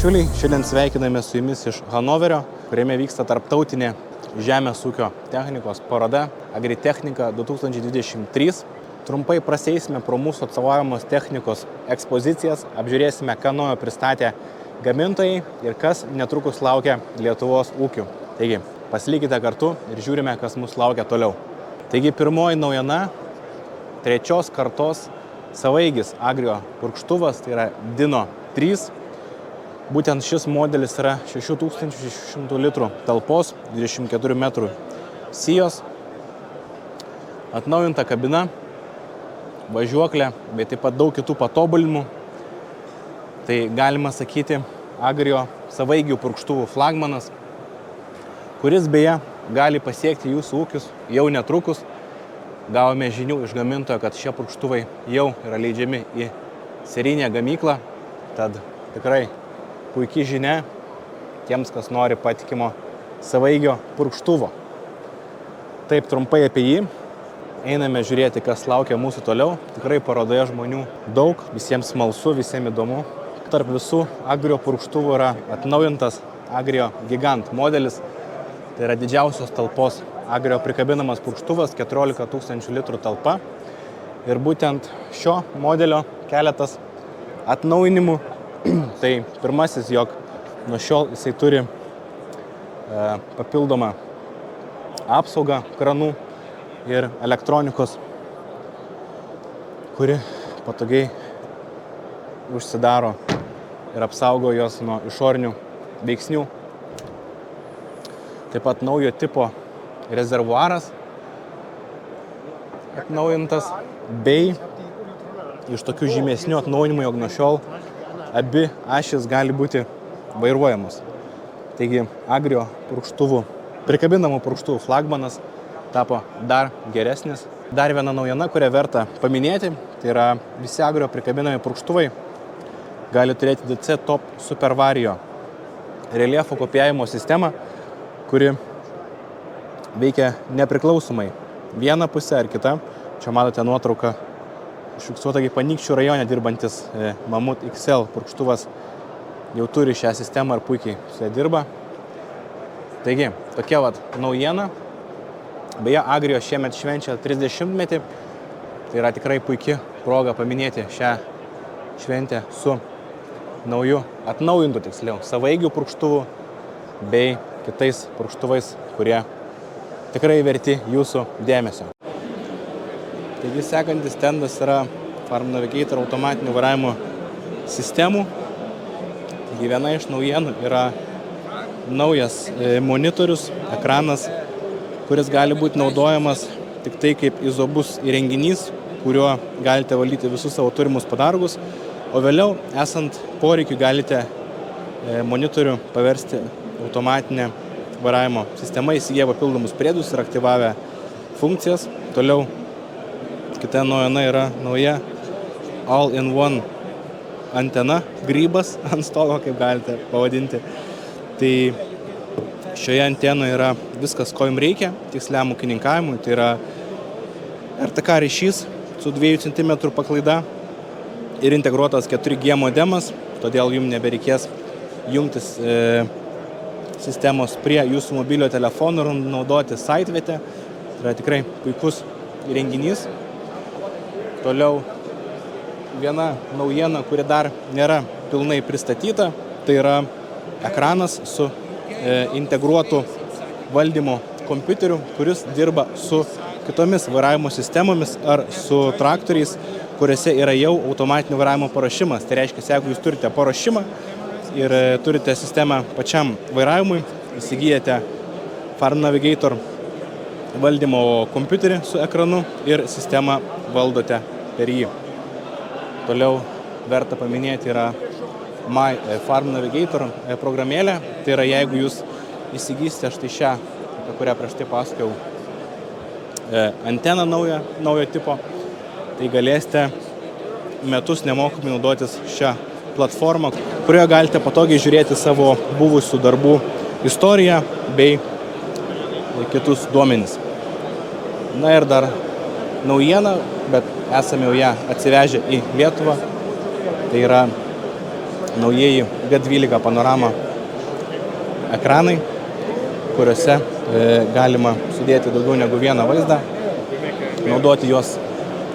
bičiuliai, šiandien sveikiname su jumis iš Hanoverio, kuriame vyksta tarptautinė žemės ūkio technikos paroda Agritechnica 2023. Trumpai praseisime pro mūsų atstovaujamos technikos ekspozicijas, apžiūrėsime, ką naujo pristatė gamintojai ir kas netrukus laukia Lietuvos ūkių. Taigi, pasilikite kartu ir žiūrime, kas mus laukia toliau. Taigi, pirmoji naujiena - 3 kartos savaeigis agrio purkštuvas, tai yra Dino 3. Būtent šis modelis yra 6600 litrų talpos, 24 metrų sijos, atnaujinta kabina, važiuoklė, bei taip pat daug kitų patobulinimų. Tai galima sakyti agrio savaigių purkštuvų flagmanas, kuris beje gali pasiekti jūsų ūkius jau netrukus. Gavome žinių iš gamintojo, kad šie purkštuvai jau yra leidžiami į serijinę gamyklą, tad tikrai puikiai žinia tiems, kas nori patikimo savaigio purkštuvo. Taip trumpai apie jį. Einame žiūrėti, kas laukia mūsų toliau. Tikrai parodoje žmonių daug, visiems smalsu, visiems įdomu. Tarp visų agrio purkštuvų yra atnaujintas agrio gigant modelis. Tai yra didžiausios talpos agrio prikabinamas purkštuvas, 14 000 litrų talpa. Ir būtent šio modelio keletas atnaujinimų. Tai pirmasis, jog nuo šiol jisai turi papildomą apsaugą kranų ir elektronikos, kuri patogiai užsidaro ir apsaugo jos nuo išorinių veiksnių. Taip pat naujo tipo rezervuaras atnaujintas, bei iš tokių žymesnių atnaujinimų, jog nuo šiol abi ašis gali būti vairuojamos. Taigi agrio purkštuvų, prikabinamų purkštuvų flagmanas tapo dar geresnis. Dar viena naujiena, kurią verta paminėti, tai yra visi agrio prikabinami purkštuvai gali turėti DC Top Super Vario reljefo kopijavimo sistemą, kuri veikia nepriklausomai viena pusė ar kita. Čia matote nuotrauką užfiksuota, kaip Anykščių rajone dirbantis Mamut XL purkštuvas jau turi šią sistemą ir puikiai su ją dirba. Taigi, tokia naujiena. Beje, Agrio šiemet švenčia 30-metį. Tai yra tikrai puikia proga paminėti šią šventę su nauju, atnaujintu tiksliau, savaigių purkštuvu bei kitais purkštuvais, kurie tikrai verti jūsų dėmesio. Taigi sekantis stendas yra Farm Navigator automatinių vairavimo sistemų. Taigi viena iš naujienų yra naujas monitorius, ekranas, kuris gali būti naudojamas tik tai kaip izobus įrenginys, kuriuo galite valdyti visus savo turimus padargus, o vėliau, esant poreikiu, galite monitorių paversti automatinę vairavimo sistemą, įsigiję papildomus priedus ir aktyvavę funkcijas. Toliau kita naujiena yra nauja all-in-one antena, grybas ant stogo, kaip galite pavadinti. Tai šioje antenoje yra viskas, ko jums reikia tiksliam ūkininkavimui. Tai yra RTK ryšys su 2 cm paklaida ir integruotas 4G modemas, todėl jums nebereikės jungtis sistemos prie jūsų mobilio telefono ir naudoti saitvietę. Tai yra tikrai puikus įrenginys. Toliau viena naujiena, kuri dar nėra pilnai pristatyta, tai yra ekranas su integruotu valdymo kompiuteriu, kuris dirba su kitomis vairavimo sistemomis ar su traktoriais, kuriuose yra jau automatinio vairavimo paruošimas. Tai reiškia, jeigu jūs turite paruošimą ir turite sistemą pačiam vairavimui, įsigijate Farm Navigator valdymo kompiuterį su ekranu ir sistemą valdote per jį. Toliau verta paminėti yra My Farm Navigator programėlė. Tai yra, jeigu jūs įsigysite štai šią, apie kurią prieš tai pasakojau, anteną naujo tipo, tai galėsite metus nemokamai naudotis šią platformą, kurioje galite patogiai žiūrėti savo buvusių darbų istoriją bei kitus duomenis. Na ir dar naujiena, bet esame jau ją atsivežę į Lietuvą. Tai yra naujieji G12 panorama ekranai, kuriuose galima sudėti daugiau negu vieną vaizdą, naudoti juos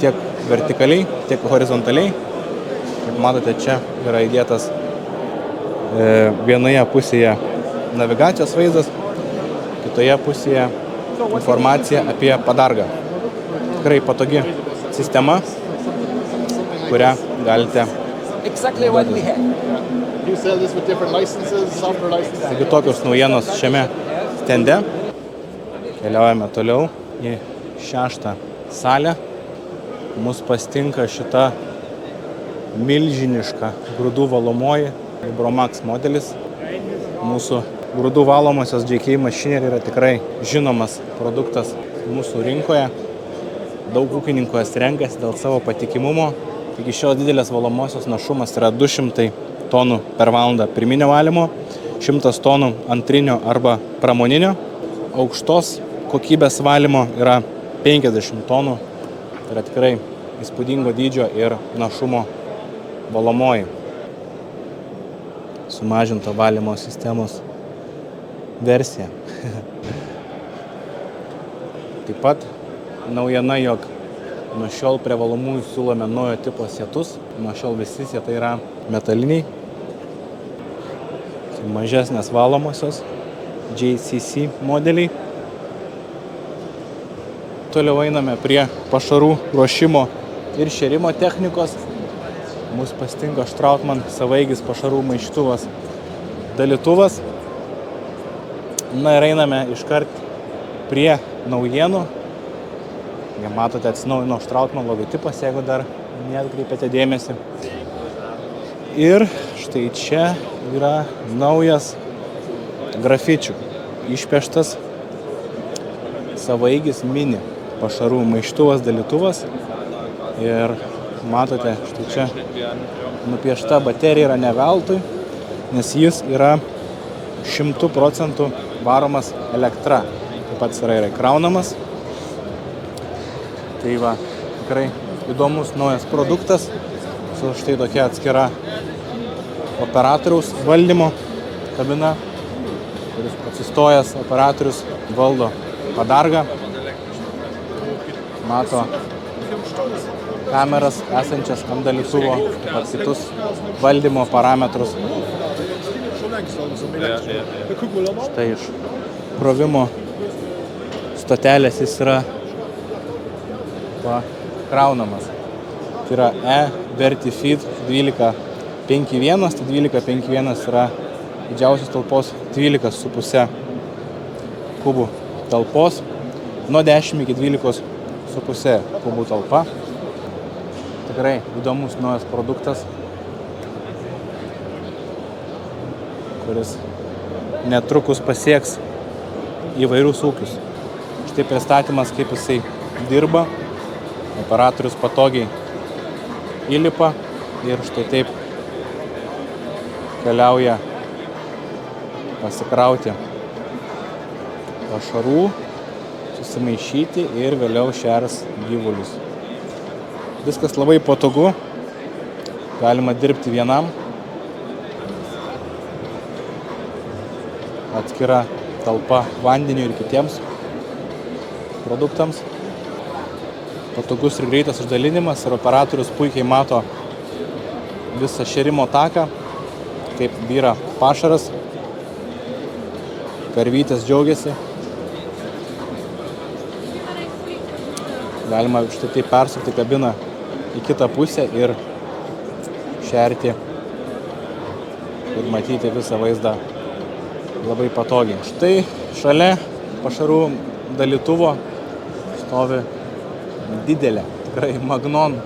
tiek vertikaliai, tiek horizontaliai. Kaip matote, čia yra įdėtas vienoje pusėje navigacijos vaizdas, kitoje pusėje informacija apie padargą. Tikrai patogi sistema, kurią galite naudoti. Taigi tokios naujienos šiame stende. Keliaujame toliau į 6 salę. Mus pastinka šita milžiniška grūdų valomoji Vibromax modelis. Mūsų grūdų valomosios JK mašineriai yra tikrai žinomas produktas mūsų rinkoje. Daug ūkininkų jas renkasi dėl savo patikimumo. Taigi šios didelės valomosios našumas yra 200 tonų per valandą pirminio valymo, 100 tonų antrinio arba pramoninio. Aukštos kokybės valymo yra 50 tonų. Tai yra tikrai įspūdingo dydžio ir našumo valomoji. Sumažinto valymo sistemos versija. Taip pat naujiena, jog nuo šiol prie valomųjų siūlome naujo tipo sietus. Nuo šiol visi sietai yra metaliniai. Tai mažesnės valomosios JCC modeliai. Toliau einame prie pašarų ruošimo ir šėrimo technikos. Mūsų pastingo Strautmann savaeigis pašarų maišytuvas dalytuvas. Na ir einame iškart prie naujienų. Jie matote, atsinaujino Strautmann logotipas, jeigu dar neatkreipėte dėmesį. Ir štai čia yra naujas grafičių išpieštas savaeigis mini pašarų maišytuvas dalytuvas. Ir matote, štai čia nupiešta baterija yra ne veltui, nes jis yra 100% varomas elektra. Taip pat yra įkraunamas. Tai va, tikrai įdomus naujas produktas su štai tokia atskira operatoriaus valdymo kabina, kuris atsistojęs operatorius valdo padargą. Mato kameras esančias ant dalytuvo, taip pat kitus valdymo parametrus. Štai iš krovimo stotelės jis yra kraunamas. Tai yra E-Vertifeed 1251, tai 1251 yra didžiausios talpos 12,5 kubų talpos, nuo 10 iki 12,5 kubų talpa. Tikrai įdomus naujas produktas, kuris netrukus pasieks įvairius ūkius. Štai pristatymas, kaip jisai dirba. Operatorius patogiai įlipa ir štai taip keliauja pasikrauti pašarų, susimaišyti ir vėliau šers gyvulius. Viskas labai patogu, galima dirbti vienam. Atskira talpa vandeniu ir kitiems produktams. Patogus ir greitas išdalinimas ir operatorius puikiai mato visą šėrimo taką, kaip byra pašaras. Karvytės džiaugiasi. Galima štai taip persukti kabiną į kitą pusę ir šerti ir matyti visą vaizdą labai patogiai. Štai šalia pašarų dalytuvo stovi didelė, tikrai Magnon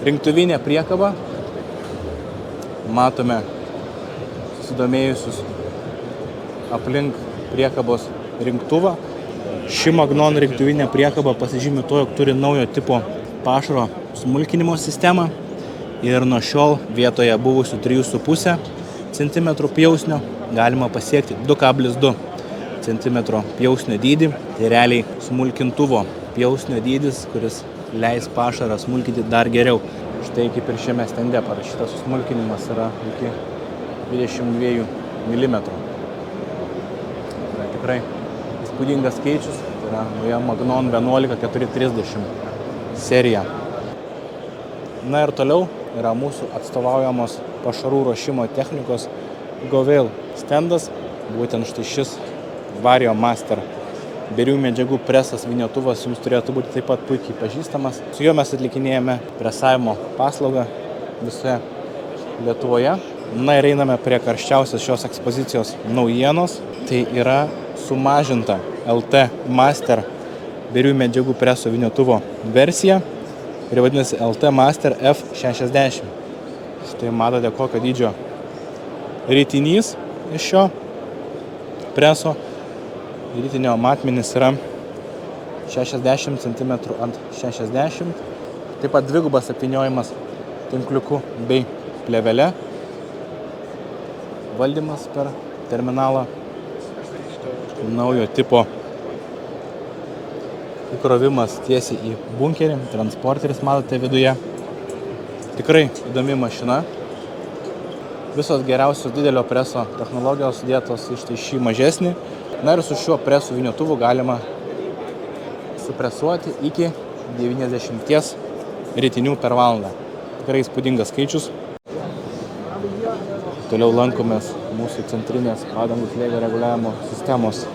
rinktuvinė priekaba. Matome susidomėjusius aplink priekabos rinktuvą. Ši Magnon rinktuvinė priekaba pasižymi tuo, jog turi naujo tipo pašaro smulkinimo sistemą ir nuo šiol vietoje buvusių 3,5 cm pjausnio galima pasiekti 2,2 cm pjausnio dydį. Tai realiai smulkintuvo pjausnio dydis, kuris leis pašarą smulkinti dar geriau. Štai kaip ir šiame stende parašytas, smulkinimas yra iki 22 mm. Tai tikrai įspūdingas skaičius, tai yra nauja Magnon 11430 serija. Na ir toliau yra mūsų atstovaujamos pašarų ruošimo technikos Goveil stendas, būtent štai šis Vario Master birių medžiagų presas vyniotuvas jums turėtų būti taip pat puikiai pažįstamas. Su juo mes atlikinėjame presavimo paslaugą visoje Lietuvoje. Na ir einame prie karščiausios šios ekspozicijos naujienos. Tai yra sumažinta LT Master birių medžiagų preso vyniotuvo versija, kuri vadinasi LT Master F60. Štai matote, kokio dydžio ritinys iš šio preso. Ritinio matmenis yra 60 cm ant 60. Taip pat dvigubas apvyniojimas tinkliuku bei plėvele. Valdymas per terminalą. Naujo tipo įkrovimas tiesiai į bunkerį. Transporteris matote viduje. Tikrai įdomi mašina. Visos geriausios didelio preso technologijos sudėtos iš šį mažesnį. Na ir su šiuo presu vyniotuvu galima supresuoti iki 90 ritinių per valandą. Tikrai įspūdingas skaičius. Toliau lankomės mūsų centrinės padangų slėgio reguliavimo sistemos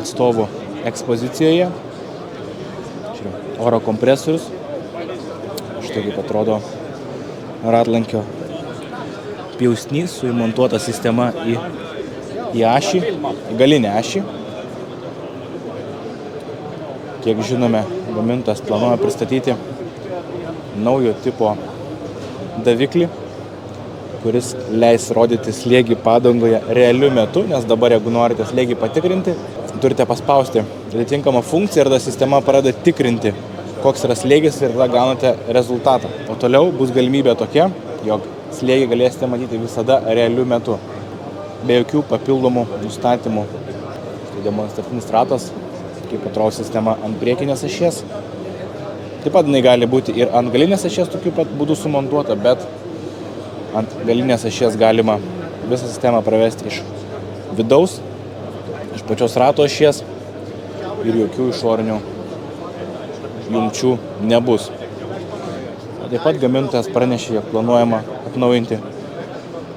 atstovų ekspozicijoje. Čia oro kompresorius. Štai kaip atrodo ratlankio pjausnys su įmontuota sistema į ašį, į galinę ašį. Kiek žinome, gamintojas planuoja pristatyti naujo tipo daviklį, kuris leis rodyti slėgį padangoje realiu metu, nes dabar, jeigu norite slėgį patikrinti, turite paspausti atitinkamą funkciją ir ta sistema pradeda tikrinti, koks yra slėgis ir tada gaunate rezultatą. O toliau bus galimybė tokia, jog slėgį galėsite matyti visada realiu metu, be jokių papildomų nustatymų. Tai demonstracinis ratas, kaip atrodo sistema ant priekinės ašies. Taip pat jinai gali būti ir ant galinės ašies tokiu pat būdu sumontuota, bet ant galinės ašies galima visą sistemą pravesti iš vidaus, iš pačios rato ašies ir jokių išorinių jungčių nebus. Taip pat gamintojas pranešė, jog planuojama atnaujinti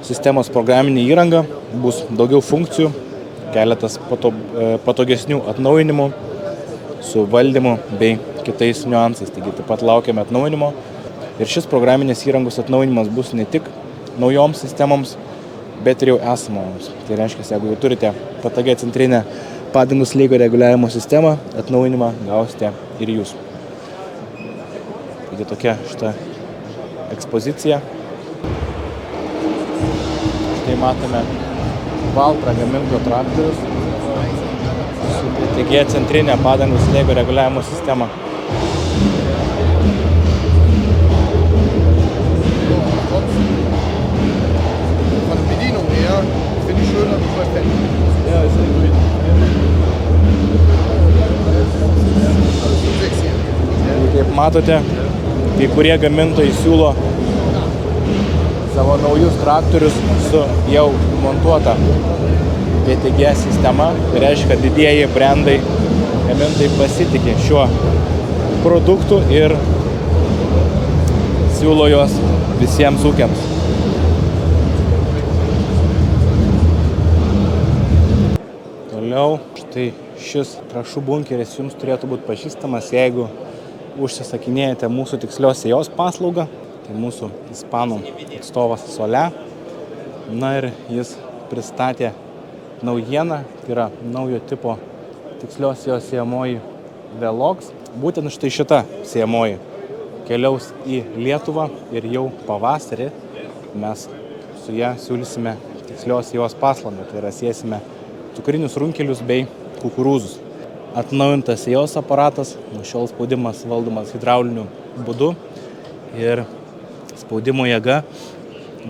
sistemos programinė įranga, bus daugiau funkcijų, keletas patogesnių atnaujinimų su valdymu bei kitais niuansais. Taigi taip pat laukiame atnaujinimo ir šis programinės įrangos atnaujinimas bus ne tik naujoms sistemoms, bet ir jau esamoms. Tai reiškia, jeigu jau turite patogią centrinę padangų slėgio reguliavimo sistemą, atnaujinimą gausite ir jūs. Taigi tokia šita ekspozicija. Štai matome Valtra gamintojo traktorius su PTG centrinė padangų slėgio reguliavimo sistema. Kaip matote, kai kurie gamintojai siūlo savo naujus traktorius su jau montuota PTG sistema. Tai reiškia, kad didieji brandai gamintojai pasitikė šiuo produktu ir siūlo juos visiems ūkiams. Toliau, štai šis trąšų bunkeris jums turėtų būti pažįstamas, jeigu užsisakinėjate mūsų tikslios sėjos paslaugą. Tai mūsų ispanų atstovas Solė. Na ir jis pristatė naujieną, tai yra naujo tipo tikslios sėjos sėjamoji Velox. Būtent štai šita sėjamoji keliaus į Lietuvą ir jau pavasarį mes su ją siūlysime tikslios sėjos paslaugą. Tai yra sėsime cukrinius runkelius bei kukurūzus. Atnaujintas sėjos aparatas, nuo šiol spaudimas valdomas hidrauliniu būdu ir spaudimo jėga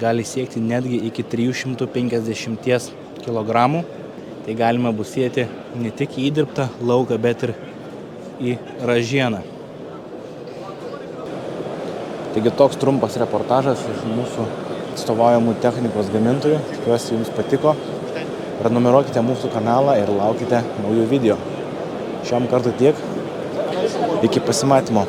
gali siekti netgi iki 350 kg. Tai galima bus sėti ne tik į įdirbtą lauką, bet ir į ražieną. Taigi toks trumpas reportažas iš mūsų atstovaujamų technikos gamintojų. Tikiuosi jums patiko. Prenumeruokite mūsų kanalą ir laukite naujų video. Šiam kartui tiek. Iki pasimatymo.